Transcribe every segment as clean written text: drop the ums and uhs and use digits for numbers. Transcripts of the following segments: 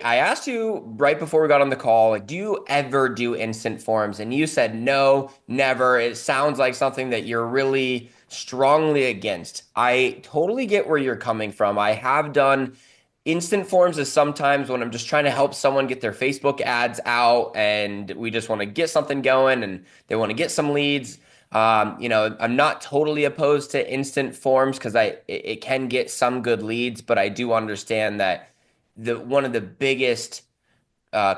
I asked you right before we got on the call, like, do you ever do instant forms? And you said no, never. It sounds like something that you're really strongly against. I totally get where you're coming from. I have done instant forms is sometimes when I'm just trying to help someone get their Facebook ads out and we just want to get something going and they want to get some leads. I'm not totally opposed to instant forms because it can get some good leads, but I do understand that the one of the biggest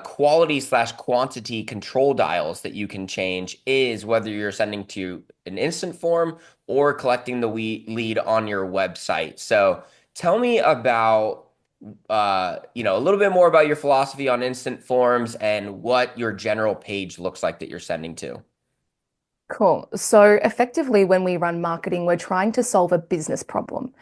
quality slash quantity control dials that you can change is whether you're sending to an instant form or collecting the lead on your website. So tell me about a little bit more about your philosophy on instant forms and what your general page looks like that you're sending to. Cool. So effectively, when we run marketing, we're trying to solve a business problem.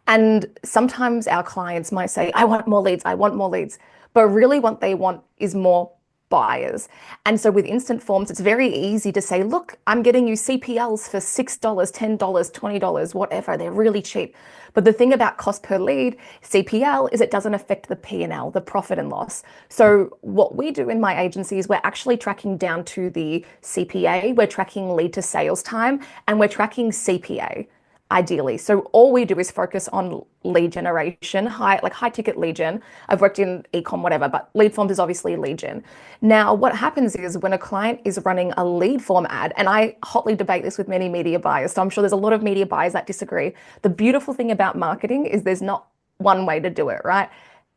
And sometimes our clients might say, I want more leads, I want more leads. But really, what they want is more buyers. And so with instant forms, it's very easy to say, look, I'm getting you CPLs for $6, $10, $20, whatever. They're really cheap. But the thing about cost per lead, CPL, is it doesn't affect the P&L, the profit and loss. So what we do in my agency is we're actually tracking down to the CPA, we're tracking lead to sales time, and we're tracking CPA ideally. So all we do is focus on lead generation, high ticket lead gen. I've worked in ecom, whatever, but lead forms is obviously lead gen. Now, what happens is when a client is running a lead form ad, and I hotly debate this with many media buyers, so I'm sure there's a lot of media buyers that disagree. The beautiful thing about marketing is there's not one way to do it, right?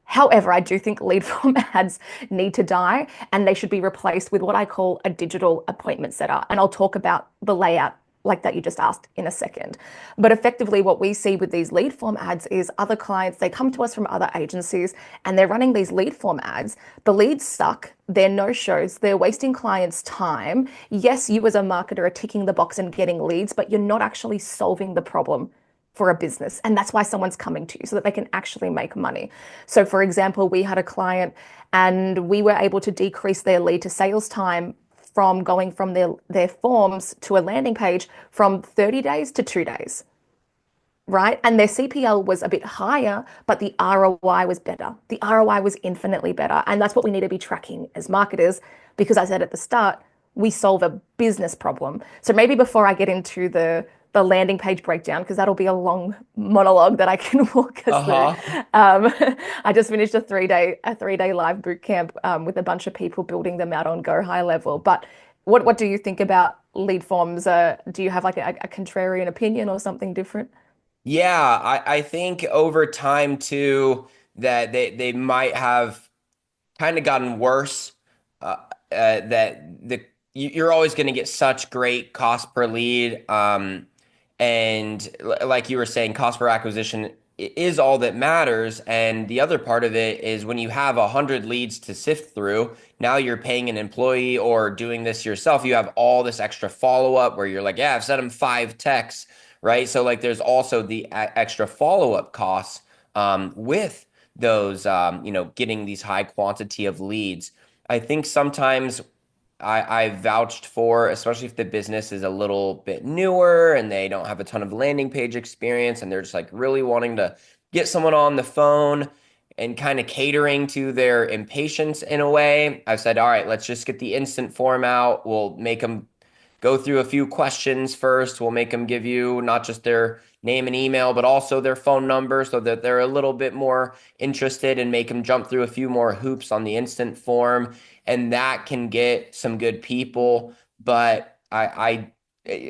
However, I do think lead form ads need to die and they should be replaced with what I call a digital appointment setter. And I'll talk about the layout like that you just asked in a second. But effectively, what we see with these lead form ads is other clients, they come to us from other agencies and they're running these lead form ads. The leads suck, they're no shows, they're wasting clients' time. Yes, you as a marketer are ticking the box and getting leads, but you're not actually solving the problem for a business. And that's why someone's coming to you so that they can actually make money. So, for example, we had a client and we were able to decrease their lead to sales time from going from their forms to a landing page from 30 days to 2 days, right? And their CPL was a bit higher, but the ROI was better. The ROI was infinitely better. And that's what we need to be tracking as marketers, because I said at the start, we solve a business problem. So maybe before I get into the landing page breakdown, because that'll be a long monologue that I can walk us through. Uh-huh. Um, I just finished a 3 day live boot camp with a bunch of people building them out on Go High Level. But what do you think about lead forms? Do you have like a contrarian opinion or something different? Yeah, I think over time too that they might have kind of gotten worse. That you're always going to get such great cost per lead, and like you were saying, cost per acquisition is all that matters. And the other part of it is when you have 100 leads to sift through, now you're paying an employee or doing this yourself. You have all this extra follow up where you're like, yeah, I've sent them 5 texts, right? So like, there's also the extra follow up costs with those, getting these high quantity of leads. I think sometimes I vouched for, especially if the business is a little bit newer and they don't have a ton of landing page experience and they're just like really wanting to get someone on the phone and kind of catering to their impatience in a way. I've said, all right, let's just get the instant form out. We'll make them go through a few questions first. We'll make them give you not just their name and email, but also their phone number so that they're a little bit more interested and make them jump through a few more hoops on the instant form. And that can get some good people. But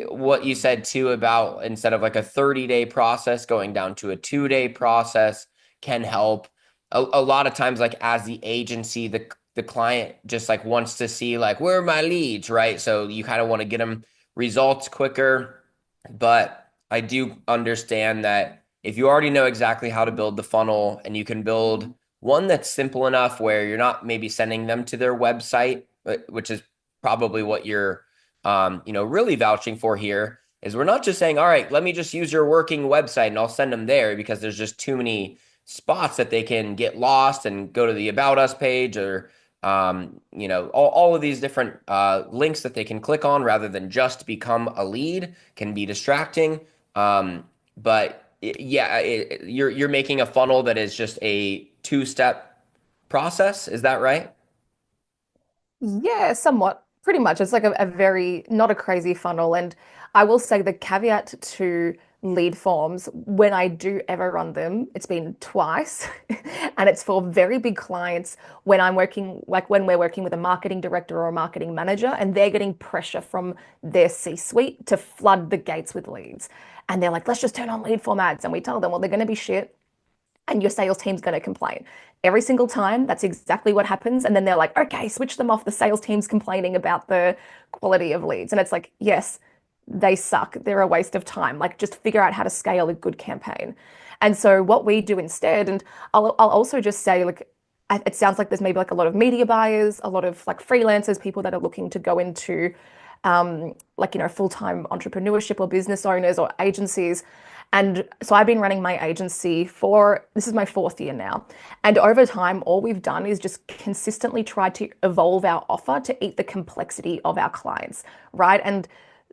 what you said too about instead of like a 30-day process going down to a 2-day process can help. A lot of times, like as the agency, the client just like wants to see like where are my leads, right? So you kind of want to get them results quicker. But I do understand that if you already know exactly how to build the funnel and you can build one that's simple enough where you're not maybe sending them to their website, which is probably what you're really vouching for here, is we're not just saying, all right, let me just use your working website and I'll send them there because there's just too many spots that they can get lost and go to the About Us page or all of these different links that they can click on rather than just become a lead can be distracting. But yeah, you're making a funnel that is just a two-step process. Is that right? Yeah, somewhat. Pretty much. It's like a very, not a crazy funnel. And I will say the caveat to lead forms, when I do ever run them, it's been twice. And it's for very big clients when I'm working, like when we're working with a marketing director or a marketing manager, and they're getting pressure from their C-suite to flood the gates with leads. And they're like, let's just turn on lead form ads. And we tell them, well, they're going to be shit and your sales team's going to complain. Every single time, that's exactly what happens. And then they're like, okay, switch them off. The sales team's complaining about the quality of leads. And it's like, yes, they suck. They're a waste of time. Like, just figure out how to scale a good campaign. And so, what we do instead, and I'll also just say, like, it sounds like there's maybe like a lot of media buyers, a lot of like freelancers, people that are looking to go into full-time entrepreneurship or business owners or agencies. And so I've been running my agency for, this is my fourth year now. And over time, all we've done is just consistently try to evolve our offer to eat the complexity of our clients, right? And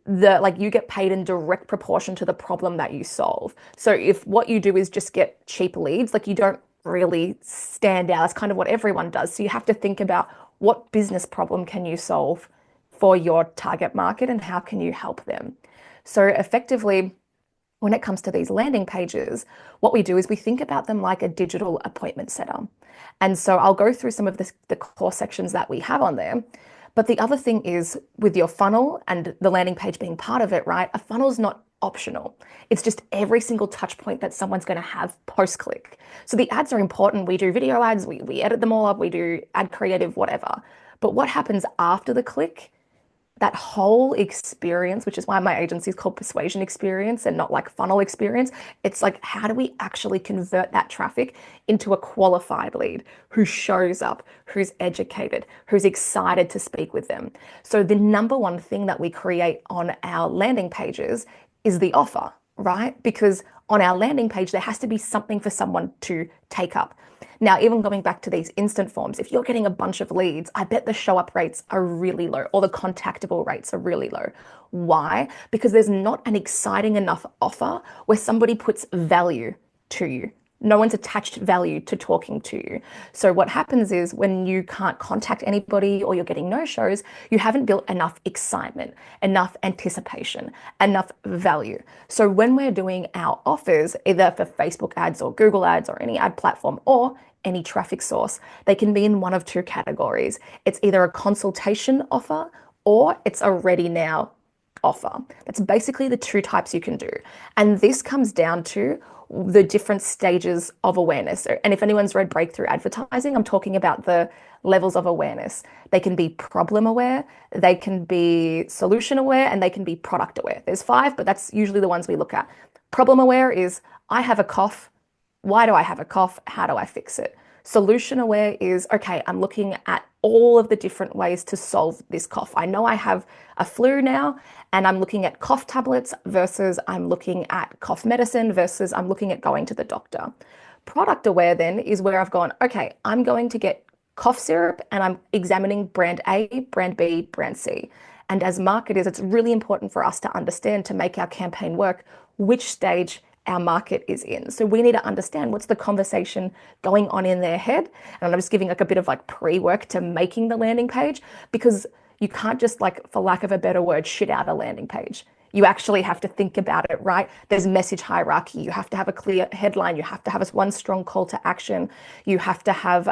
you get paid in direct proportion to the problem that you solve. So if what you do is just get cheap leads, like you don't really stand out. That's kind of what everyone does. So you have to think about what business problem can you solve for your target market and how can you help them. So effectively, when it comes to these landing pages, what we do is we think about them like a digital appointment setter. And so I'll go through some of the core sections that we have on there. But the other thing is with your funnel and the landing page being part of it, right? A funnel is not optional. It's just every single touch point that someone's going to have post click. So the ads are important. We do video ads, we edit them all up, we do ad creative, whatever. But what happens after the click, that whole experience, which is why my agency is called Persuasion Experience and not like funnel experience. It's like, how do we actually convert that traffic into a qualified lead who shows up, who's educated, who's excited to speak with them? So, the number one thing that we create on our landing pages is the offer, right? Because on our landing page, there has to be something for someone to take up. Now, even going back to these instant forms, if you're getting a bunch of leads, I bet the show up rates are really low or the contactable rates are really low. Why? Because there's not an exciting enough offer where somebody puts value to you. No one's attached value to talking to you. So what happens is when you can't contact anybody or you're getting no-shows, you haven't built enough excitement, enough anticipation, enough value. So when we're doing our offers, either for Facebook ads or Google ads or any ad platform or any traffic source, they can be in one of two categories. It's either a consultation offer or it's a ready now offer. That's basically the two types you can do. And this comes down to the different stages of awareness. And if anyone's read Breakthrough Advertising, I'm talking about the levels of awareness. They can be problem aware, they can be solution aware, and they can be product aware. There's five, but that's usually the ones we look at. Problem aware is, I have a cough. Why do I have a cough? How do I fix it? Solution aware is, okay, I'm looking at all of the different ways to solve this cough. I know I have a flu now, and I'm looking at cough tablets versus I'm looking at cough medicine versus I'm looking at going to the doctor. Product aware then is where I've gone, okay, I'm going to get cough syrup and I'm examining brand A, brand B, brand C. And as marketers, it's really important for us to understand to make our campaign work which stage our market is in. So we need to understand what's the conversation going on in their head. And I'm just giving like a bit of like pre-work to making the landing page because you can't just like, for lack of a better word, shit out a landing page. You actually have to think about it, right? There's message hierarchy. You have to have a clear headline. You have to have one strong call to action. You have to have,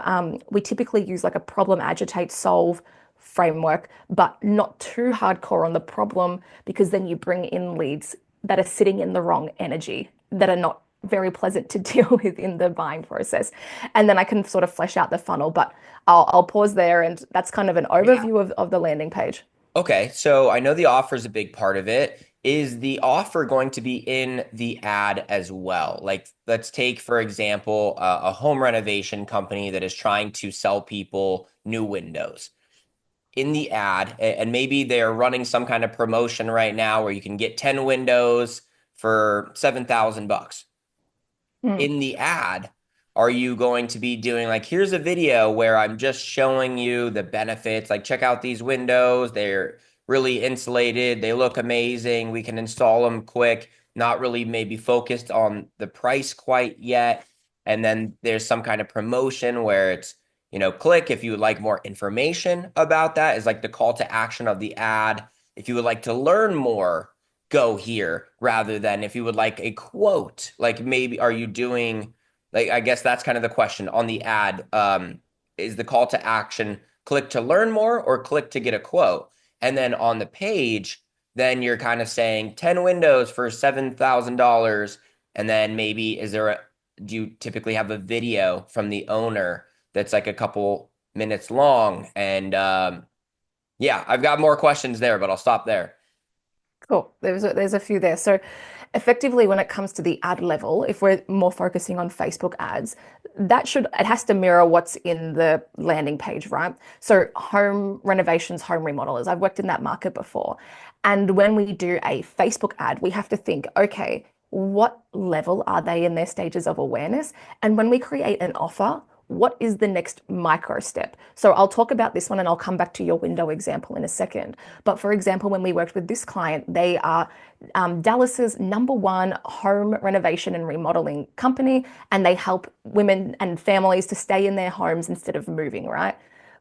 we typically use like a problem, agitate, solve framework, but not too hardcore on the problem because then you bring in leads that are sitting in the wrong energy, that are not very pleasant to deal with in the buying process. And then I can sort of flesh out the funnel, but I'll pause there. And that's kind of an Yeah. overview of the landing page. Okay, so I know the offer is a big part of it. Is the offer going to be in the ad as well? Like, let's take, for example, a home renovation company that is trying to sell people new windows. In the ad, and maybe they're running some kind of promotion right now where you can get 10 windows for 7,000 bucks. Hmm. In the ad, are you going to be doing like, here's a video where I'm just showing you the benefits, like check out these windows, they're really insulated, they look amazing, we can install them quick, not really maybe focused on the price quite yet. And then there's some kind of promotion where it's click if you would like more information about that is like the call to action of the ad. If you would like to learn more, go here rather than if you would like a quote. Like maybe are you doing like I guess that's kind of the question on the ad. Is the call to action click to learn more or click to get a quote? And then on the page, then you're kind of saying 10 windows for $7,000. And then maybe do you typically have a video from the owner that's like a couple minutes long? And yeah, I've got more questions there, but I'll stop there. Cool. There's a few there. So effectively, when it comes to the ad level, if we're more focusing on Facebook ads, it has to mirror what's in the landing page, right? So home renovations, home remodelers, I've worked in that market before. And when we do a Facebook ad, we have to think, okay, what level are they in their stages of awareness? And when we create an offer, what is the next micro step? So I'll talk about this one and I'll come back to your window example in a second. But for example, when we worked with this client, they are Dallas's #1 home renovation and remodeling company, and they help women and families to stay in their homes instead of moving, right?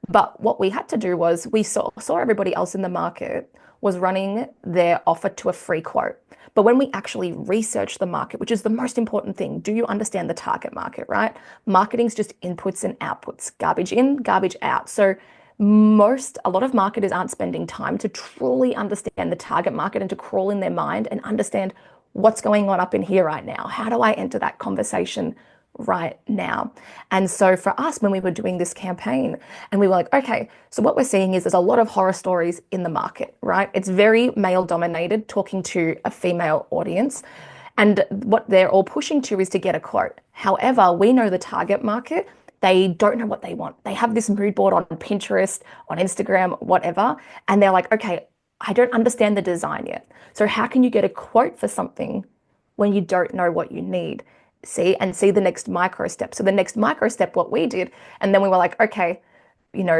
But what we had to do was we saw everybody else in the market was running their offer to a free quote. But when we actually research the market, which is the most important thing, do you understand the target market, right? Marketing's just inputs and outputs, garbage in, garbage out. So a lot of marketers aren't spending time to truly understand the target market and to crawl in their mind and understand what's going on up in here right now. How do I enter that conversation right now? And so for us, when we were doing this campaign, and we were like, okay, so what we're seeing is there's a lot of horror stories in the market, right? It's very male dominated, talking to a female audience. And what they're all pushing to is to get a quote. However, we know the target market. They don't know what they want. They have this mood board on Pinterest, on Instagram, whatever. And they're like, okay, I don't understand the design yet. So how can you get a quote for something when you don't know what you need? See the next micro step. So the next micro step, what we did, and then we were like, okay,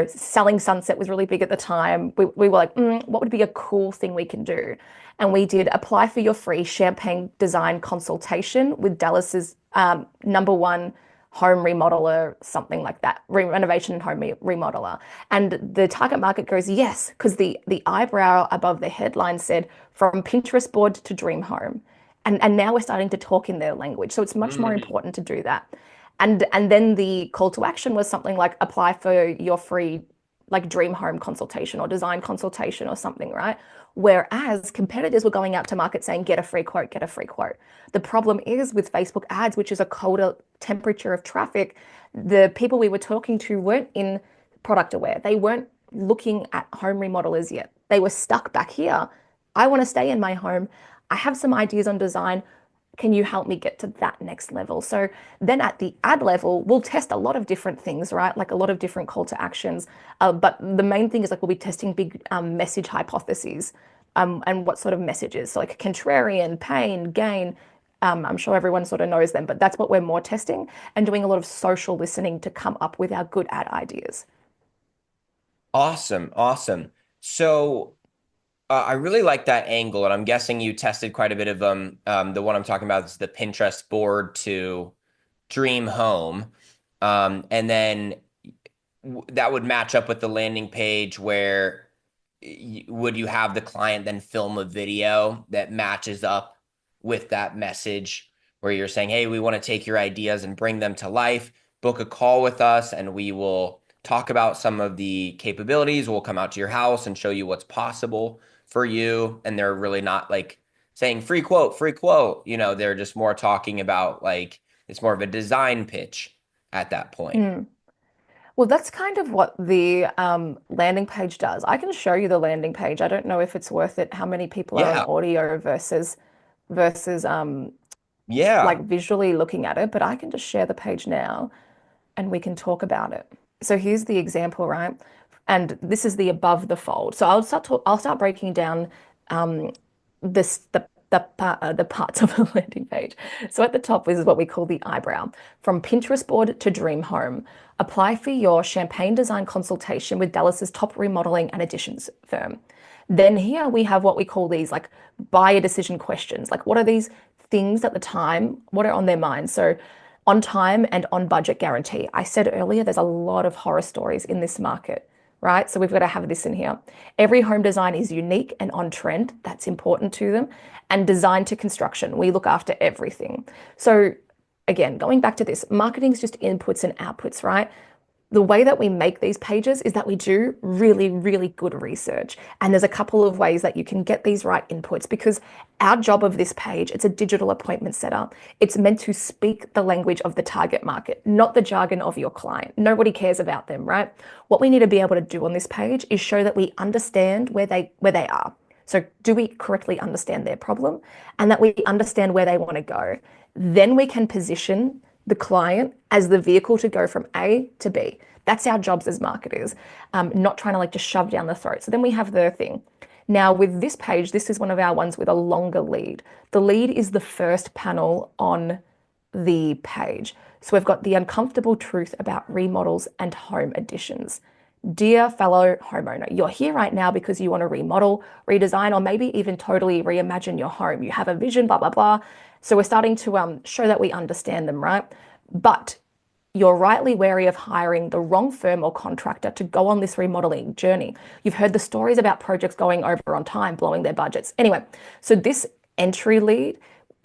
selling sunset was really big at the time. We were like, what would be a cool thing we can do? And we did apply for your free champagne design consultation with Dallas's #1 home remodeler, something like that, renovation and home remodeler. And the target market goes, yes, because the eyebrow above the headline said from Pinterest board to dream home. And now we're starting to talk in their language. So it's much more Mhm. important to do that. And then the call to action was something like apply for your free like dream home consultation or design consultation or something, right? Whereas competitors were going out to market saying, get a free quote, get a free quote. The problem is with Facebook ads, which is a colder temperature of traffic, the people we were talking to weren't in product aware. They weren't looking at home remodelers yet. They were stuck back here. I want to stay in my home. I have some ideas on design. Can you help me get to that next level? So then at the ad level, we'll test a lot of different things, right? Like a lot of different call to actions. But the main thing is like we'll be testing big message hypotheses and what sort of messages. So like contrarian, pain, gain. I'm sure everyone sort of knows them, but that's what we're more testing and doing a lot of social listening to come up with our good ad ideas. Awesome, awesome. So I really like that angle, and I'm guessing you tested quite a bit of them. The one I'm talking about is the Pinterest board to dream home, and then that would match up with the landing page where would you have the client then film a video that matches up with that message where you're saying, hey, we want to take your ideas and bring them to life, book a call with us, and we will talk about some of the capabilities. We'll come out to your house and show you what's possible for you. And they're really not like saying free quote, free quote. They're just more talking about like it's more of a design pitch at that point. Mm. Well, that's kind of what the landing page does. I can show you the landing page. I don't know if it's worth it, how many people are on Yeah. audio versus like Yeah. visually looking at it, but I can just share the page now and we can talk about it. So here's the example, right? And this is the above the fold. So I'll start breaking down um, this the parts of the landing page. So at the top is what we call the eyebrow. From Pinterest board to dream home. Apply for your champagne design consultation with Dallas's top remodeling and additions firm. Then here we have what we call these like buyer decision questions. Like what are these things at the time? What are on their mind? So On time and on budget guarantee. I said earlier, there's a lot of horror stories in this market, right? So we've got to have this in here. Every home design is unique and on trend. That's important to them. And design to construction. We look after everything. So again, going back to this, marketing is just inputs and outputs, right? The way that we make these pages is that we do really, really good research. And there's a couple of ways that you can get these right inputs because our job of this page, it's a digital appointment setter. It's meant to speak the language of the target market, not the jargon of your client. Nobody cares about them, right? What we need to be able to do on this page is show that we understand where they are. So do we correctly understand their problem and that we understand where they want to go? Then we can position the client as the vehicle to go from A to B. That's our jobs as marketers, not trying to like just shove down the throat. So then we have the thing. Now with this page, this is one of our ones with a longer lead. The lead is the first panel on the page. So we've got the uncomfortable truth about remodels and home additions. Dear fellow homeowner, you're here right now because you want to remodel, redesign, or maybe even totally reimagine your home. You have a vision, blah, blah, blah. So we're starting to show that we understand them, right? But you're rightly wary of hiring the wrong firm or contractor to go on this remodeling journey. You've heard the stories about projects going over on time, blowing their budgets. Anyway, so this entry lead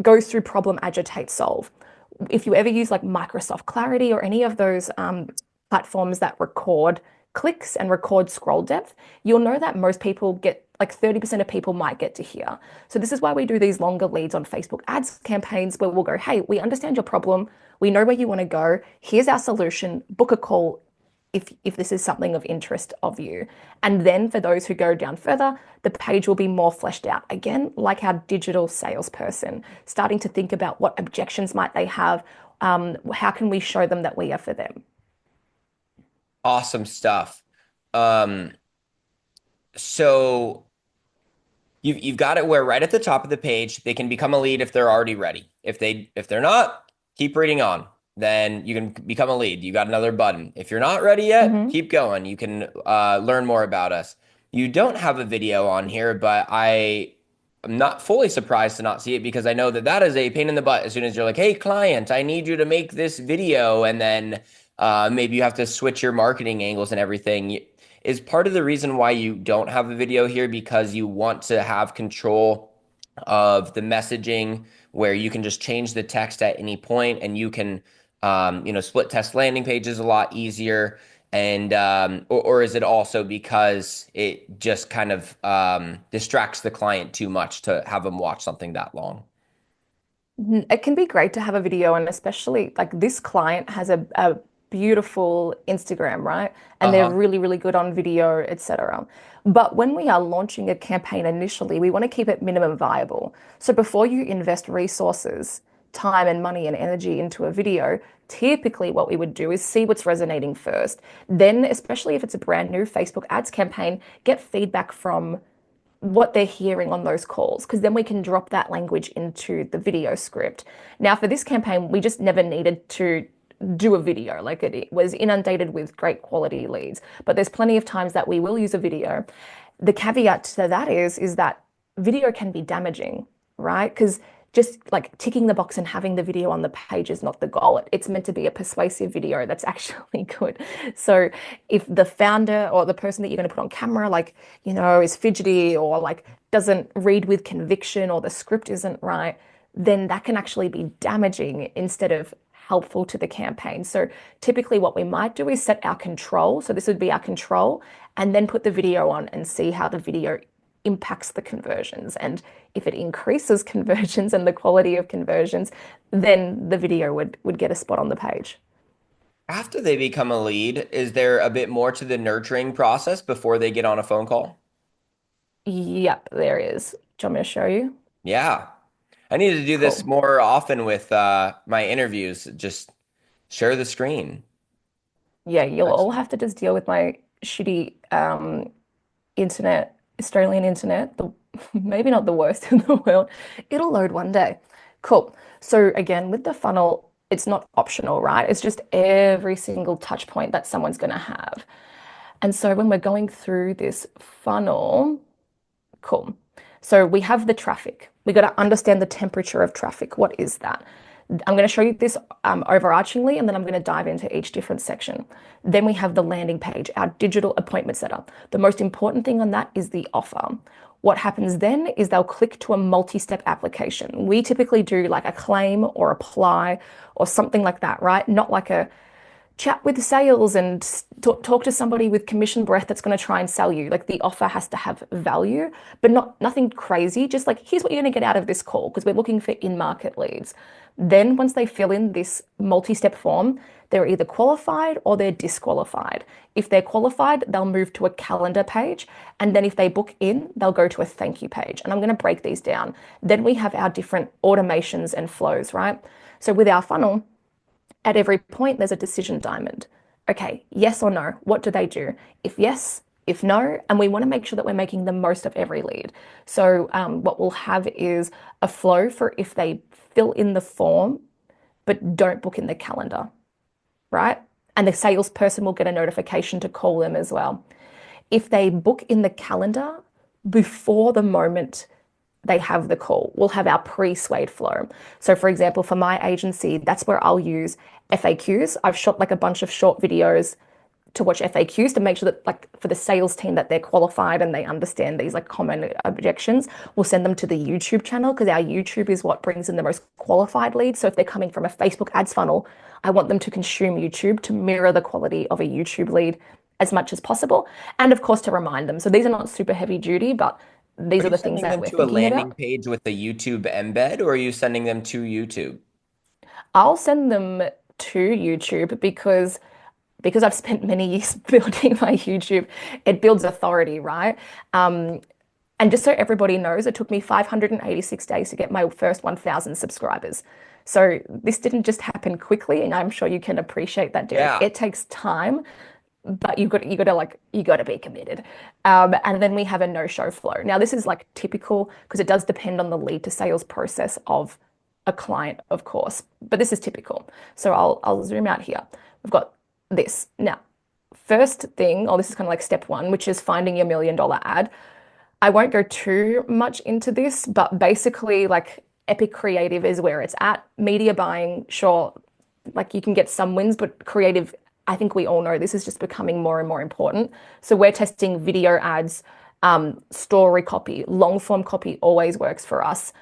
goes through problem, agitate, solve. If you ever use like Microsoft Clarity or any of those platforms that record clicks and record scroll depth, you'll know that most people get like 30% of people might get to here. So this is why we do these longer leads on Facebook ads campaigns where we'll go, hey, we understand your problem. We know where you want to go. Here's our solution. Book a call if this is something of interest of you. And then for those who go down further, the page will be more fleshed out. Again, like our digital salesperson, starting to think about what objections might they have. How can we show them that we are for them? Awesome stuff. Um, so you've got it where right at the top of the page they can become a lead if they're already ready. If they're not, keep reading on. Then you can become a lead. You got another button. If you're not ready yet, Mm-hmm. keep going. You can learn more about us. You don't have a video on here, but I'm not fully surprised to not see it because I know that that is a pain in the butt as soon as you're like, hey, client, I need you to make this video. And then maybe you have to switch your marketing angles and everything. Is part of the reason why you don't have a video here because you want to have control of the messaging where you can just change the text at any point and you can split test landing pages a lot easier. And or is it also because it just kind of distracts the client too much to have them watch something that long? It can be great to have a video, and especially like this client has a beautiful Instagram, right? And they're Uh-huh. really, really good on video, etc. But when we are launching a campaign initially, we want to keep it minimum viable. So before you invest resources, time and money and energy into a video, typically what we would do is see what's resonating first. Then, especially if it's a brand new Facebook ads campaign, get feedback from what they're hearing on those calls, because then we can drop that language into the video script. Now, for this campaign, we just never needed to do a video. Like it was inundated with great quality leads, but there's plenty of times that we will use a video. The caveat to that is that video can be damaging, right? Because just like ticking the box and having the video on the page is not the goal. It's meant to be a persuasive video that's actually good. So if the founder or the person that you're going to put on camera, like, is fidgety or like doesn't read with conviction or the script isn't right, then that can actually be damaging instead of helpful to the campaign. So typically what we might do is set our control. So this would be our control and then put the video on and see how the video impacts the conversions. And if it increases conversions and the quality of conversions, then the video would get a spot on the page. After they become a lead, is there a bit more to the nurturing process before they get on a phone call? Yep, there is. Do you want me to show you? Yeah. I need to do this Cool. more often with my interviews. Just share the screen. Yeah, you'll all Excellent. have to just deal with my shitty internet, Australian internet, maybe not the worst in the world. It'll load one day. Cool. So again, with the funnel, it's not optional, right? It's just every single touch point that someone's going to have. And so when we're going through this funnel, cool. So we have the traffic. We got to understand the temperature of traffic. What is that? I'm going to show you this overarchingly, and then I'm going to dive into each different section. Then we have the landing page, our digital appointment setup. The most important thing on that is the offer. What happens then is they'll click to a multi-step application. We typically do like a claim or apply or something like that, right? Not like a chat with sales and talk to somebody with commission breath that's going to try and sell you. Like the offer has to have value, but nothing crazy. Just like, here's what you're going to get out of this call because we're looking for in-market leads. Then once they fill in this multi-step form, they're either qualified or they're disqualified. If they're qualified, they'll move to a calendar page. And then if they book in, they'll go to a thank you page. And I'm going to break these down. Then we have our different automations and flows, right? So with our funnel, at every point, there's a decision diamond. Okay, yes or no? What do they do? If yes, if no, and we want to make sure that we're making the most of every lead. So what we'll have is a flow for if they fill in the form, but don't book in the calendar, right? And the salesperson will get a notification to call them as well. If they book in the calendar before the moment they have the call, we'll have our pre-swayed flow. So for example, for my agency, that's where I'll use FAQs. I've shot like a bunch of short videos to watch FAQs to make sure that like for the sales team that they're qualified and they understand these like common objections. We'll send them to the YouTube channel because our YouTube is what brings in the most qualified leads. So if they're coming from a Facebook ads funnel, I want them to consume YouTube to mirror the quality of a YouTube lead as much as possible. And of course to remind them. So these are not super heavy duty, but these Are are you the things sending that them we're to a thinking landing about. page with a YouTube embed, or are you sending them to YouTube? I'll send them to YouTube because I've spent many years building my YouTube, it builds authority, right? And just so everybody knows, it took me 586 days to get my first 1,000 subscribers. So this didn't just happen quickly, and I'm sure you can appreciate that, Derek. Yeah. It takes time, but you got to be committed. And then we have a no-show flow. Now this is like typical because it does depend on the lead to sales process of a client, of course, but this is typical. So I'll zoom out here. We've got this now. First thing, this is kind of like step one, which is finding your $1 million ad. I won't go too much into this, but basically, like Epic Creative is where it's at. Media buying, sure, like you can get some wins, but creative, I think we all know this is just becoming more and more important. So we're testing video ads, story copy, long form copy always works for us.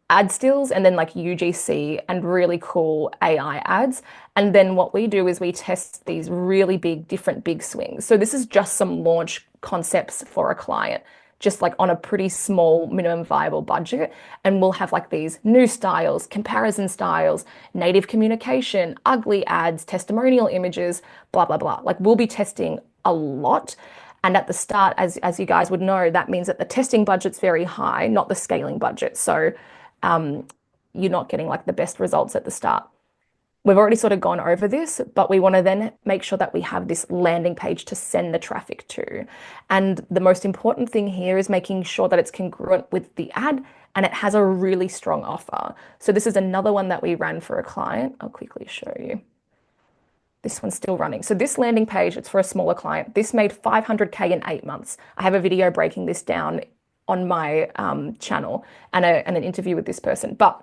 Ad stills and then like UGC and really cool AI ads. And then what we do is we test these really big, different big swings. So this is just some launch concepts for a client, just like on a pretty small minimum viable budget. And we'll have like these new styles, comparison styles, native communication, ugly ads, testimonial images, blah, blah, blah. Like we'll be testing a lot. And at the start, as you guys would know, that means that the testing budget's very high, not the scaling budget. So you're not getting like the best results at the start. We've already sort of gone over this, but we want to then make sure that we have this landing page to send the traffic to. And the most important thing here is making sure that it's congruent with the ad and it has a really strong offer. So this is another one that we ran for a client. I'll quickly show you. This one's still running. So this landing page, it's for a smaller client. This made 500K in 8 months. I have a video breaking this down on my channel and an interview with this person. But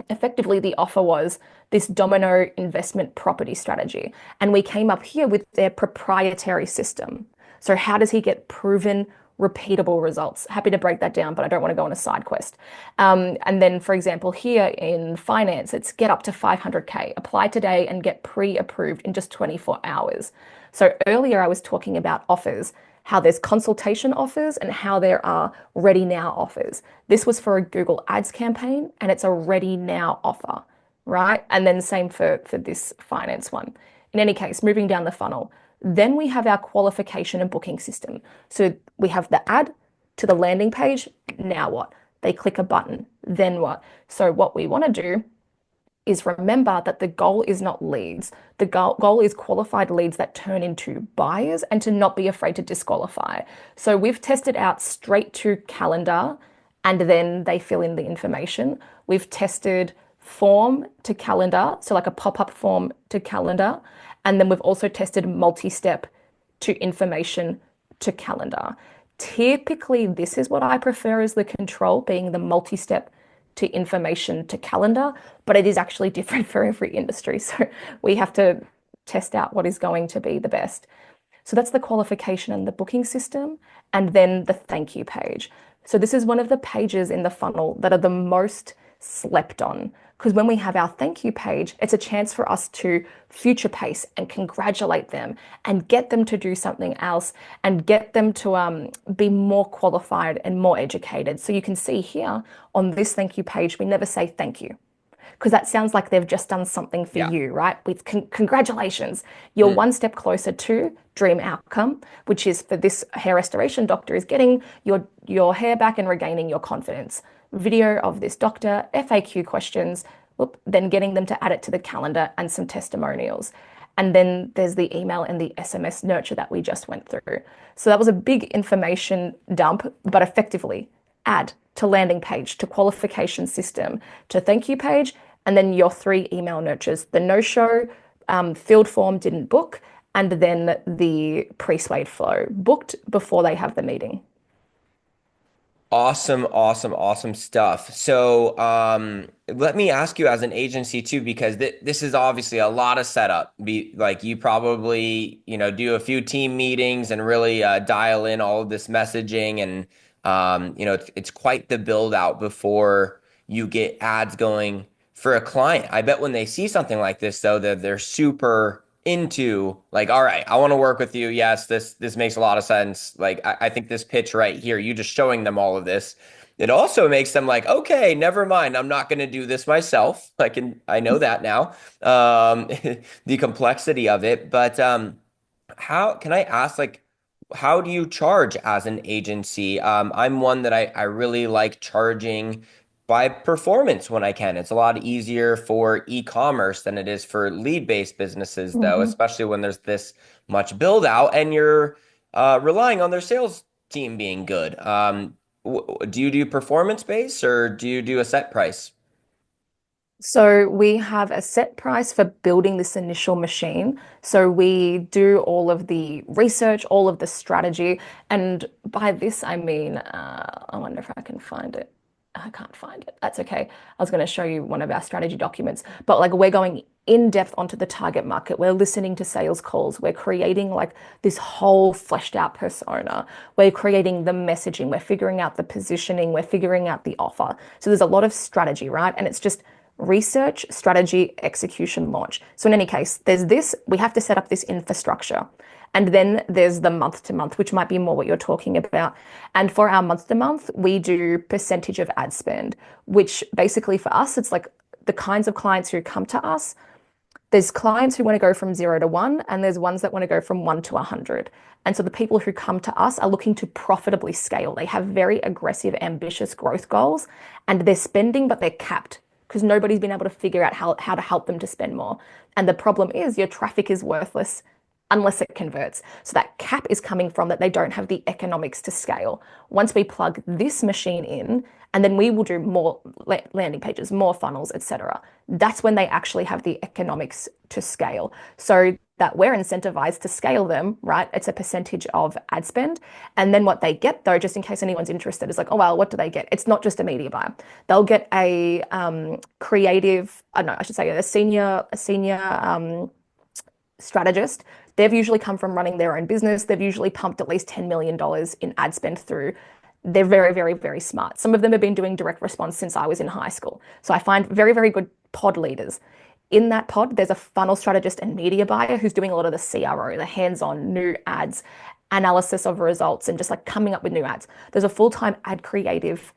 effectively, the offer was this domino investment property strategy. And we came up here with their proprietary system. So how does he get proven repeatable results? Happy to break that down, but I don't want to go on a side quest. And then, for example, here in finance, it's get up to 500K, apply today and get pre-approved in just 24 hours. So earlier I was talking about offers, how there's consultation offers and how there are ready now offers. This was for a Google Ads campaign and it's a ready now offer, right? And then same for this finance one. In any case, moving down the funnel, then we have our qualification and booking system. So we have the ad to the landing page. Now what? They click a button. Then what? So what we want to do is remember that the goal is not leads. The goal is qualified leads that turn into buyers and to not be afraid to disqualify. So we've tested out straight to calendar and then they fill in the information. We've tested form to calendar, so like a pop-up form to calendar. And then we've also tested multi-step to information to calendar. Typically, this is what I prefer as the control, being the multi-step to information to calendar, but it is actually different for every industry. So we have to test out what is going to be the best. So that's the qualification and the booking system, and then the thank you page. So this is one of the pages in the funnel that are the most slept on. Because when we have our thank you page, it's a chance for us to future pace and congratulate them and get them to do something else and get them to be more qualified and more educated. So you can see here on this thank you page, we never say thank you because that sounds like they've just done something for Yeah. you, right? With congratulations, you're Mm. one step closer to dream outcome, which is for this hair restoration doctor is getting your hair back and regaining your confidence. Video of this doctor, FAQ questions, then getting them to add it to the calendar and some testimonials. And then there's the email and the SMS nurture that we just went through. So that was a big information dump, but effectively add to landing page, to qualification system, to thank you page, and then your 3 email nurtures, the no-show, field form didn't book, and then the pre-swayed flow booked before they have the meeting. Awesome, awesome, awesome stuff. So, let me ask you as an agency too, because this is obviously a lot of setup. Be like you probably, do a few team meetings and really dial in all of this messaging, and it's quite the build out before you get ads going for a client. I bet when they see something like this, though, that they're super into like, all right, I want to work with you. Yes, this makes a lot of sense. Like I think this pitch right here, you just showing them all of this. It also makes them like, okay, never mind. I'm not going to do this myself. I know that now. The complexity of it. But how can I ask, like, how do you charge as an agency? I'm one that I really like charging by performance when I can. It's a lot easier for e-commerce than it is for lead-based businesses, though, Mhm. especially when there's this much build out and you're relying on their sales team being good. Do you do performance based or do you do a set price? So we have a set price for building this initial machine. So we do all of the research, all of the strategy. And by this, I mean, I wonder if I can find it. I can't find it. That's okay. I was going to show you one of our strategy documents, but like we're going in depth onto the target market. We're listening to sales calls. We're creating like this whole fleshed out persona. We're creating the messaging. We're figuring out the positioning. We're figuring out the offer. So there's a lot of strategy, right? And it's just research, strategy, execution, launch. So in any case, there's this, we have to set up this infrastructure. And then there's the month to month, which might be more what you're talking about. And for our month to month, we do percentage of ad spend, which basically for us, it's like the kinds of clients who come to us. There's clients who want to go from 0 to 1, and there's ones that want to go from 1 to 100. And so the people who come to us are looking to profitably scale. They have very aggressive, ambitious growth goals, and they're spending, but they're capped because nobody's been able to figure out how to help them to spend more. And the problem is your traffic is worthless unless it converts. So that cap is coming from that they don't have the economics to scale. Once we plug this machine in, and then we will do more landing pages, more funnels, etc. That's when they actually have the economics to scale. So that we're incentivized to scale them, right? It's a percentage of ad spend. And then what they get though, just in case anyone's interested, is like, oh, well, what do they get? It's not just a media buyer. They'll get a creative, I don't know, I should say a senior strategist. They've usually come from running their own business. They've usually pumped at least $10 million in ad spend through. They're very, very, very smart. Some of them have been doing direct response since I was in high school. So I find very, very good pod leaders. In that pod, there's a funnel strategist and media buyer who's doing a lot of the CRO, the hands-on new ads, analysis of results, and just like coming up with new ads. There's a full-time ad creative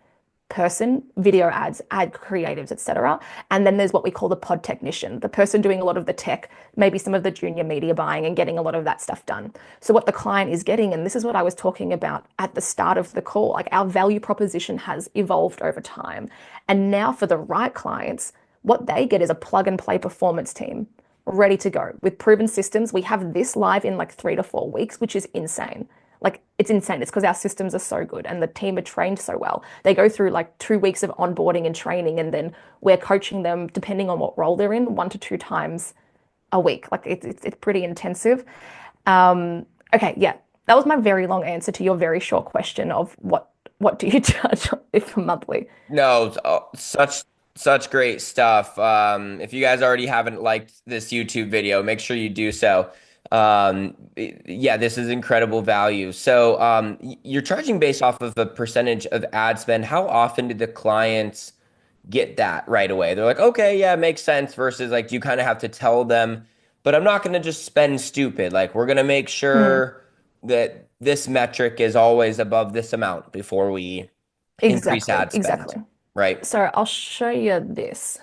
person, video ads, ad creatives, etc. And then there's what we call the pod technician, the person doing a lot of the tech, maybe some of the junior media buying and getting a lot of that stuff done. So what the client is getting, and this is what I was talking about at the start of the call, like our value proposition has evolved over time. And now for the right clients, what they get is a plug and play performance team ready to go with proven systems. We have this live in like 3 to 4 weeks, which is insane. Like it's insane. It's because our systems are so good and the team are trained so well. They go through like 2 weeks of onboarding and training, and then we're coaching them depending on what role they're in, 1 to 2 times a week. Like it's pretty intensive. Okay, yeah, that was my very long answer to your very short question of what What do you charge if monthly? No, such great stuff. If you guys already haven't liked this YouTube video, make sure you do so. Yeah, this is incredible value. So, you're charging based off of a percentage of ad spend. How often do the clients get that right away? They're like, okay, yeah, it makes sense. Versus like, you kind of have to tell them, but I'm not going to just spend stupid. Like, we're going to make Hmm. sure that this metric is always above this amount before we increase Exactly, ad spend, exactly. right? So I'll show you this.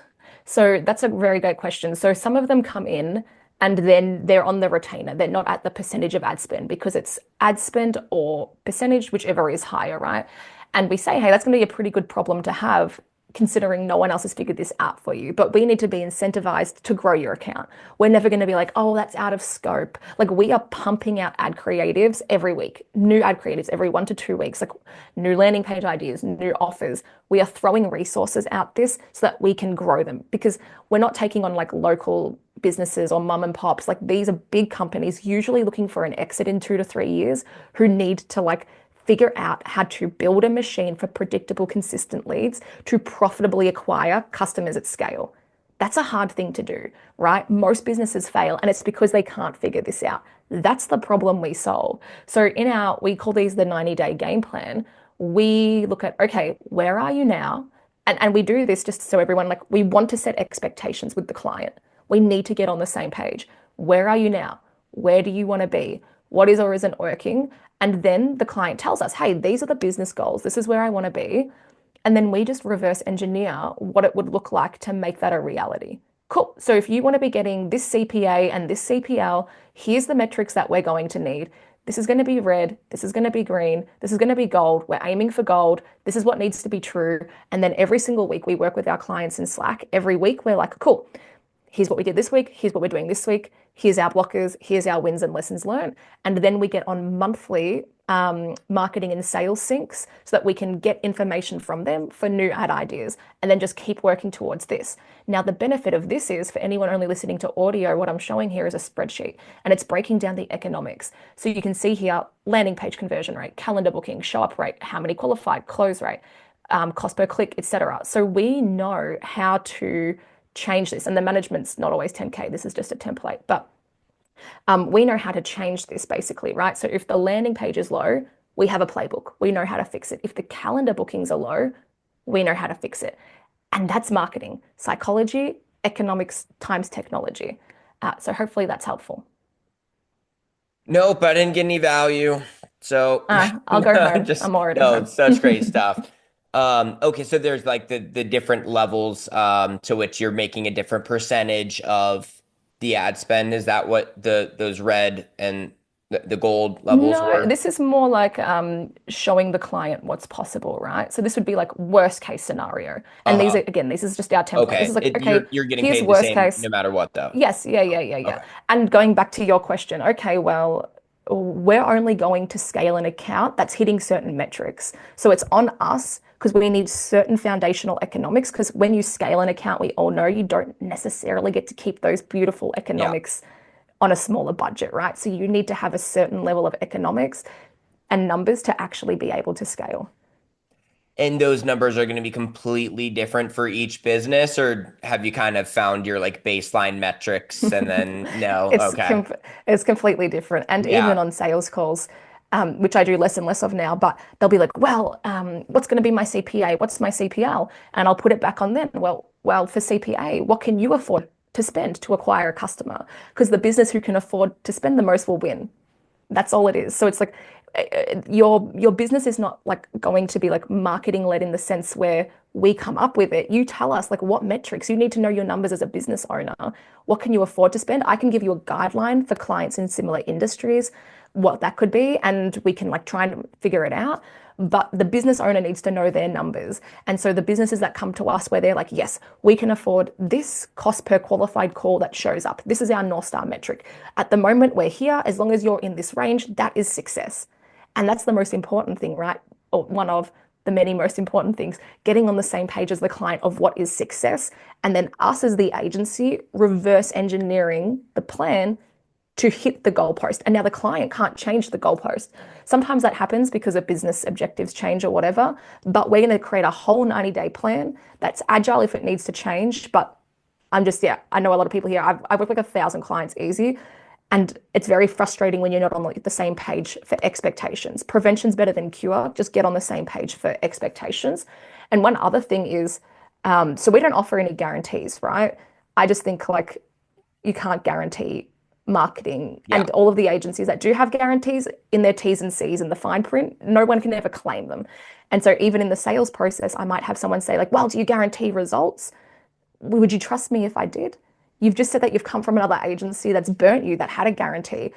So that's a very great question. So some of them come in and then they're on the retainer. They're not at the percentage of ad spend because it's ad spend or percentage, whichever is higher, right? And we say, hey, that's going to be a pretty good problem to have considering no one else has figured this out for you. But we need to be incentivized to grow your account. We're never going to be like, oh, that's out of scope. Like we are pumping out ad creatives every week, new ad creatives every 1 to 2 weeks, like new landing page ideas, new offers. We are throwing resources out this so that we can grow them because we're not taking on like local businesses or mum and pops. Like these are big companies, usually looking for an exit in 2 to 3 years, who need to like figure out how to build a machine for predictable, consistent leads to profitably acquire customers at scale. That's a hard thing to do, right? Most businesses fail, and it's because they can't figure this out. That's the problem we solve. So we call these the 90-day game plan. We look at, okay, where are you now? And we do this just so everyone, like, we want to set expectations with the client. We need to get on the same page. Where are you now? Where do you want to be? What is or isn't working? And then the client tells us, hey, these are the business goals. This is where I want to be. And then we just reverse engineer what it would look like to make that a reality. Cool. So if you want to be getting this CPA and this CPL, here's the metrics that we're going to need. This is going to be red. This is going to be green. This is going to be gold. We're aiming for gold. This is what needs to be true. And then every single week we work with our clients in Slack. Every week we're like, cool, here's what we did this week, here's what we're doing this week, here's our blockers, here's our wins and lessons learned. And then we get on monthly marketing and sales syncs so that we can get information from them for new ad ideas and then just keep working towards this. Now, the benefit of this is for anyone only listening to audio, what I'm showing here is a spreadsheet and it's breaking down the economics. So you can see here landing page conversion rate, calendar booking, show up rate, how many qualified, close rate, cost per click, etc. So we know how to change this. And the management's not always 10K. This is just a template, but we know how to change this basically, right? So if the landing page is low, we have a playbook. We know how to fix it. If the calendar bookings are low, we know how to fix it. And that's marketing, psychology, economics times technology. So hopefully that's helpful. Nope, I didn't get any value. So I'll go I'm home. just I'm already no, home. it's such great stuff. Okay, so there's like the different levels to which you're making a different percentage of the ad spend. Is that what those red and the gold levels No, were? this is more like showing the client what's possible, right? So this would be like worst case scenario. And these Uh-huh. are, again, this is just our template. This is Okay. like, okay, You're getting here's paid the worst same case. no matter what though. Yes, yeah, yeah, yeah, yeah. Okay. And going back to your question, okay, well, we're only going to scale an account that's hitting certain metrics. So it's on us because we need certain foundational economics. Because when you scale an account, we all know you don't necessarily get to keep those beautiful Yeah. economics on a smaller budget, right? So you need to have a certain level of economics and numbers to actually be able to scale. And those numbers are going to be completely different for each business, or have you kind of found your like baseline metrics and then no? It's Okay. com it's completely different. And even Yeah. on sales calls, which I do less and less of now, but they'll be like, well, what's going to be my CPA? What's my CPL? And I'll put it back on them. Well, for CPA, what can you afford to spend to acquire a customer? Because the business who can afford to spend the most will win. That's all it is. So it's like your business is not like going to be like marketing led in the sense where we come up with it. You tell us like what metrics. You need to know your numbers as a business owner. What can you afford to spend? I can give you a guideline for clients in similar industries, what that could be, and we can like try and figure it out. But the business owner needs to know their numbers. And so the businesses that come to us where they're like, yes, we can afford this cost per qualified call that shows up. This is our North Star metric. At the moment, we're here. As long as you're in this range, that is success. And that's the most important thing, right? Or one of the many most important things, getting on the same page as the client of what is success. And then us as the agency reverse engineering the plan to hit the goalpost. And now the client can't change the goalpost. Sometimes that happens because of business objectives change or whatever, but we're going to create a whole 90-day plan that's agile if it needs to change. But yeah, I know a lot of people here. I've worked with 1,000 clients easy. And it's very frustrating when you're not on the same page for expectations. Prevention's better than cure. Just get on the same page for expectations. And one other thing is, so we don't offer any guarantees, right? I just think like you can't guarantee marketing, Yeah. and all of the agencies that do have guarantees in their T's and C's and the fine print, no one can ever claim them. And so even in the sales process, I might have someone say like, well, do you guarantee results? Would you trust me if I did? You've just said that you've come from another agency that's burnt you, that had a guarantee.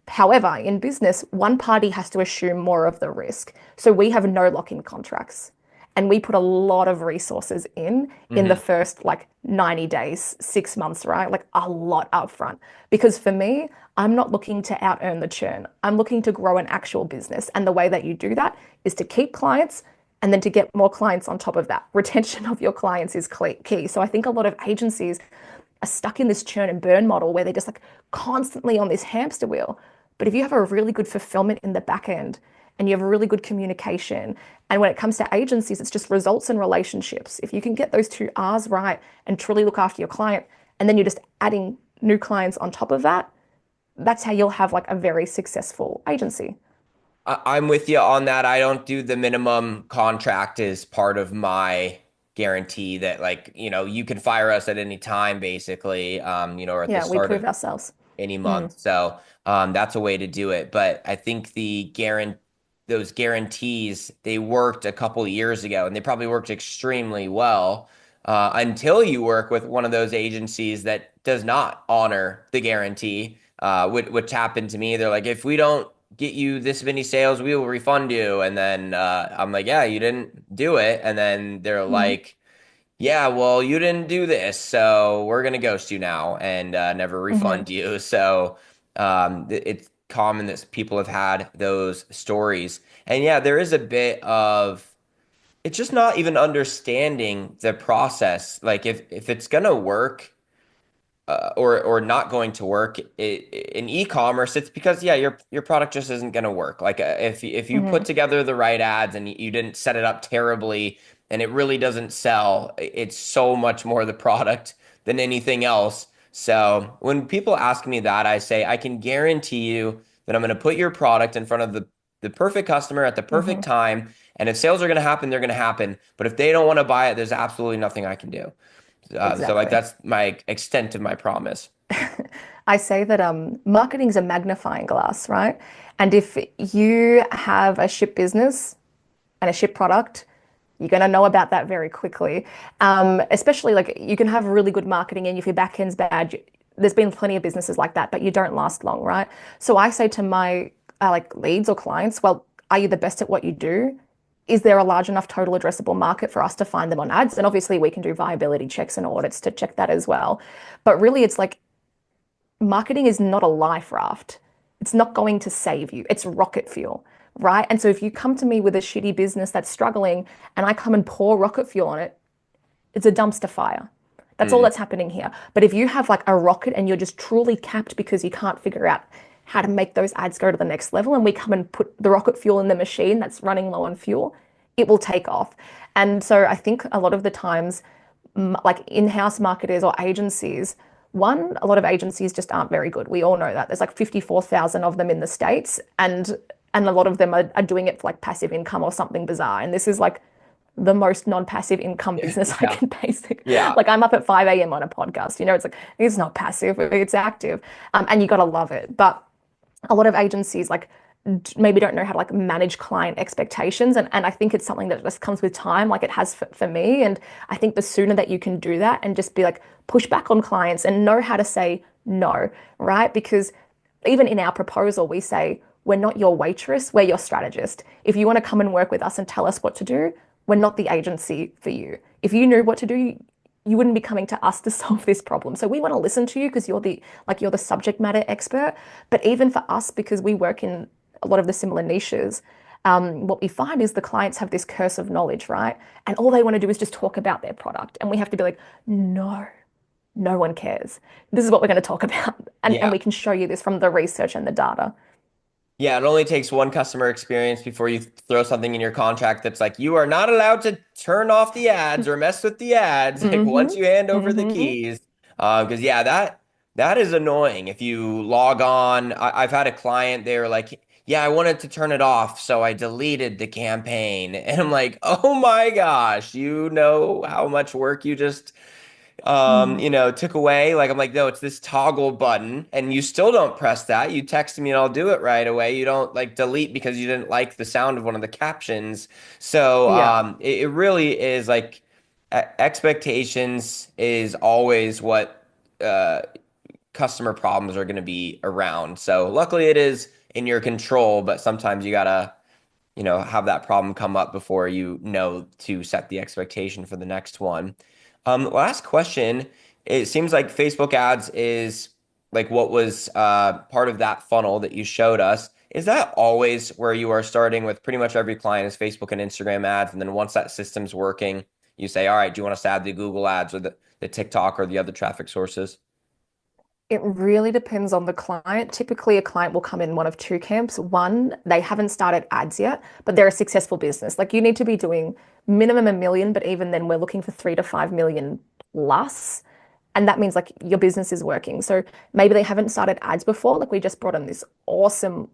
However, in business, one party has to assume more of the risk. So we have no lock-in contracts. And we put a lot of resources in the Hmm. first like 90 days, 6 months, right? Like a lot upfront. Because for me, I'm not looking to out earn the churn. I'm looking to grow an actual business. And the way that you do that is to keep clients and then to get more clients on top of that. Retention of your clients is key. So I think a lot of agencies are stuck in this churn and burn model where they're just like constantly on this hamster wheel. But if you have a really good fulfillment in the back end and you have a really good communication, and when it comes to agencies, it's just results and relationships. If you can get those two R's right and truly look after your client, and then you're just adding new clients on top of that, that's how you'll have like a very successful agency. I'm with you on that. I don't do the minimum contract as part of my guarantee that like, you can fire us at any time basically, or at the Yeah, we start prove of ourselves. any month. Mm, So that's a way to do it. But I think those guarantees, they worked a couple of years ago and they probably worked extremely well until you work with one of those agencies that does not honor the guarantee, which happened to me. They're like, if we don't get you this many sales, we will refund you. And then I'm like, yeah, you didn't do it. And then they're mm, like, yeah, well, you didn't do this, so we're gonna ghost you now and never refund mhm, you. So it's common that people have had those stories. And yeah, there is a bit of it's just not even understanding the process. Like if it's gonna work, or not going to work in e-commerce, it's because yeah, your product just isn't going to work. Like if you put mhm. together the right ads and you didn't set it up terribly and it really doesn't sell, it's so much more the product than anything else. So when people ask me that, I say I can guarantee you that I'm going to put your product in front of the perfect customer at the perfect Mhm. time. And if sales are going to happen, they're going to happen. But if they don't want to buy it, there's absolutely nothing I can do. So like Exactly. that's my extent of my promise. I say that marketing is a magnifying glass, right? And if you have a ship business and a ship product, you're going to know about that very quickly. Especially like you can have really good marketing, and if your back end's bad, there's been plenty of businesses like that, but you don't last long, right? So I say to my like leads or clients, well, are you the best at what you do? Is there a large enough total addressable market for us to find them on ads? And obviously, we can do viability checks and audits to check that as well. But really, it's like marketing is not a life raft. It's not going to save you. It's rocket fuel, right? And so if you come to me with a shitty business that's struggling and I come and pour rocket fuel on it, it's a dumpster fire. That's all Mm. that's happening here. But if you have like a rocket and you're just truly capped because you can't figure out how to make those ads go to the next level, and we come and put the rocket fuel in the machine that's running low on fuel, it will take off. And so I think a lot of the times, like in-house marketers or agencies, one, a lot of agencies just aren't very good. We all know that. There's like 54,000 of them in the States, and a lot of them are doing it for like passive income or something bizarre. And this is like the most non-passive income business I Yeah. can basic. Yeah. Like I'm up at 5 a.m. on a podcast. It's like it's not passive, it's active. And you got to love it. But a lot of agencies like maybe don't know how to like manage client expectations. And I think it's something that just comes with time, like it has for me. And I think the sooner that you can do that and just be like push back on clients and know how to say no, right? Because even in our proposal, we say, we're not your waitress, we're your strategist. If you want to come and work with us and tell us what to do, we're not the agency for you. If you knew what to do, you wouldn't be coming to us to solve this problem. So we want to listen to you because you're the subject matter expert. But even for us, because we work in a lot of the similar niches, what we find is the clients have this curse of knowledge, right? And all they want to do is just talk about their product. And we have to be like, no, No one cares. This is what we're going to talk about. And Yeah. we can show you this from the research and the data. Yeah, it only takes one customer experience before you throw something in your contract that's like, you are not allowed to turn off the ads or mess with the ads, like once Hmm. you hand over the Hmm. keys. Because yeah, that is annoying. If you log on, I've had a client, they were like, yeah, I wanted to turn it off, so I deleted the campaign. And I'm like, oh my gosh, you know how much work you just Mm. took away. Like I'm like, no, it's this toggle button, and you still don't press that. You text me and I'll do it right away. You don't like delete because you didn't like the sound of one of the captions. So Yeah. it really is like expectations is always what uh, customer problems are going to be around. So luckily it is in your control, but sometimes you gotta have that problem come up before you know to set the expectation for the next one. Last question. It seems like Facebook ads is like what was part of that funnel that you showed us. Is that always where you are starting with pretty much every client is Facebook and Instagram ads? And then once that system's working, you say, all right, do you want us to add the Google ads or the TikTok or the other traffic sources? It really depends on the client. Typically, a client will come in one of two camps. One, they haven't started ads yet, but they're a successful business. Like you need to be doing minimum 1 million, but even then, we're looking for 3 to 5 million plus. And that means like your business is working. So maybe they haven't started ads before. Like we just brought in this awesome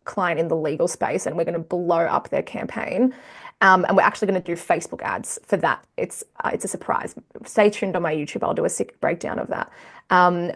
client in the legal space, and we're going to blow up their campaign. And we're actually going to do Facebook ads for that. It's a surprise. Stay tuned on my YouTube. I'll do a sick breakdown of that.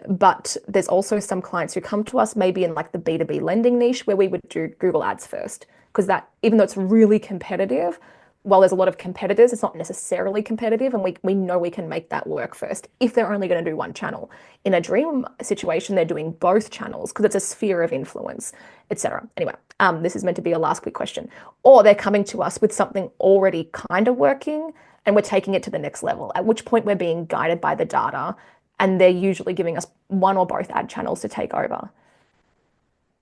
But there's also some clients who come to us maybe in like the B2B lending niche where we would do Google ads first. Because that, even though it's really competitive, while there's a lot of competitors, it's not necessarily competitive, and we know we can make that work first if they're only going to do one channel. In a dream situation, they're doing both channels because it's a sphere of influence, etc. Anyway, this is meant to be a last quick question. Or they're coming to us with something already kind of working, and we're taking it to the next level, at which point we're being guided by the data, and they're usually giving us one or both ad channels to take over.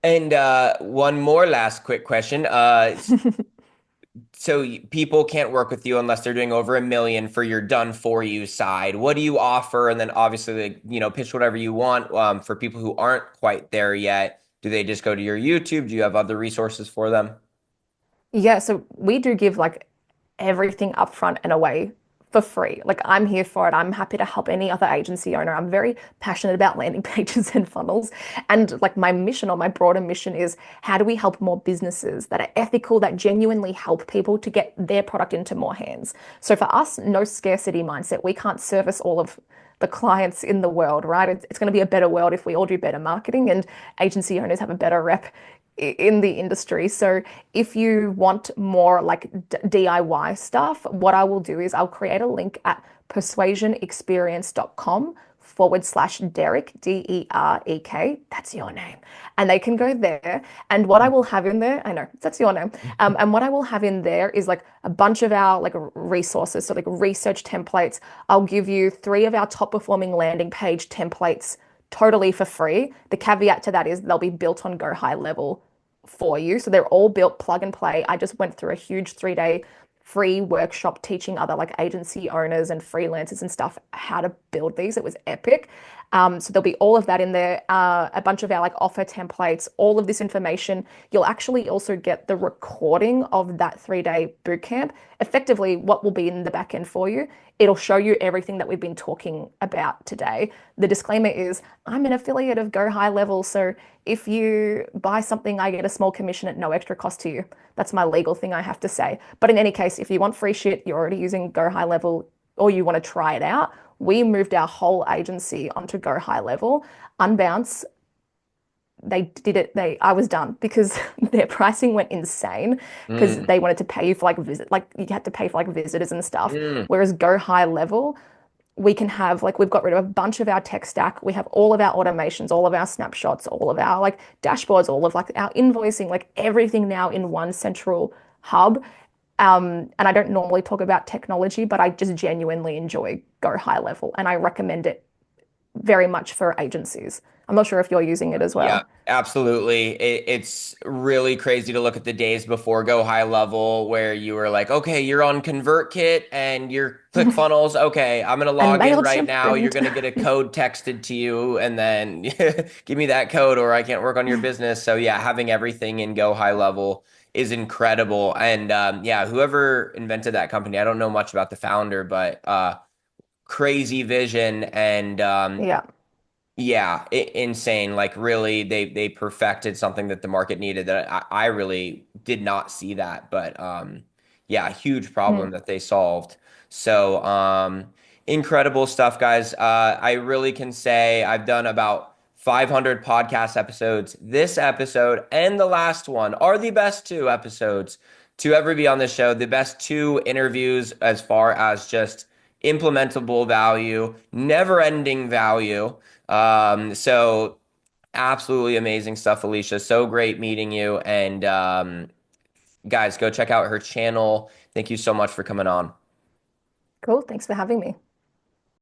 And one more last quick question. So people can't work with you unless they're doing over 1 million for your done for you side. What do you offer? And then obviously, like, pitch whatever you want. For people who aren't quite there yet, do they just go to your YouTube? Do you have other resources for them? Yeah, so we do give like everything upfront and away for free. Like I'm here for it. I'm happy to help any other agency owner. I'm very passionate about landing pages and funnels. And like my mission or my broader mission is how do we help more businesses that are ethical, that genuinely help people to get their product into more hands? So for us, no scarcity mindset. We can't service all of the clients in the world, right? It's going to be a better world if we all do better marketing and agency owners have a better rep in the industry. So if you want more like DIY stuff, what I will do is I'll create a link at persuasionexperience.com/Derek, Derek. That's your name. And they can go there. And what I will have in there, I know that's your name. And what I will have in there is like a bunch of our like resources. So like research templates. I'll give you 3 of our top performing landing page templates totally for free. The caveat to that is they'll be built on Go High Level for you. So they're all built plug and play. I just went through a huge 3-day free workshop teaching other like agency owners and freelancers and stuff how to build these. It was epic. So there'll be all of that in there, a bunch of our like offer templates, all of this information. You'll actually also get the recording of that 3-day bootcamp. Effectively, what will be in the back end for you, it'll show you everything that we've been talking about today. The disclaimer is I'm an affiliate of Go High Level, so if you buy something, I get a small commission at no extra cost to you. That's my legal thing I have to say. But in any case, if you want free shit, you're already using Go High Level, or you want to try it out, we moved our whole agency onto Go High Level. Unbounce, they did it. I was done because their pricing went insane because Mm, they wanted to pay you for like you had to pay for like visitors and stuff. mm. Whereas Go High Level, we can have like we've got rid of a bunch of our tech stack. We have all of our automations, all of our snapshots, all of our like dashboards, all of like our invoicing, like everything now in one central hub. And I don't normally talk about technology, but I just genuinely enjoy Go High Level, and I recommend it very much for agencies. I'm not sure if you're using it as Yeah, well. absolutely. It's really crazy to look at the days before Go High Level where you were like, okay, you're on ConvertKit and your ClickFunnels. Okay, I'm gonna And log in right MailChimp now. You're and gonna get a code texted to you, and then give me that code, or I can't work on your business. So yeah, having everything in Go High Level is incredible. And yeah, whoever invented that company, I don't know much about the founder, but crazy vision and yeah. yeah, insane. Like really, they perfected something that the market needed that I really did not see that. But yeah, huge problem Mm. that they solved. So incredible stuff, guys. I really can say I've done about 500 podcast episodes. This episode and the last one are the best two episodes to ever be on this show. The best two interviews as far as just implementable value, never-ending value. So absolutely amazing stuff, Alicia. So great meeting you. And guys, go check out her channel. Thank you so much for coming on. Cool. Thanks for having me.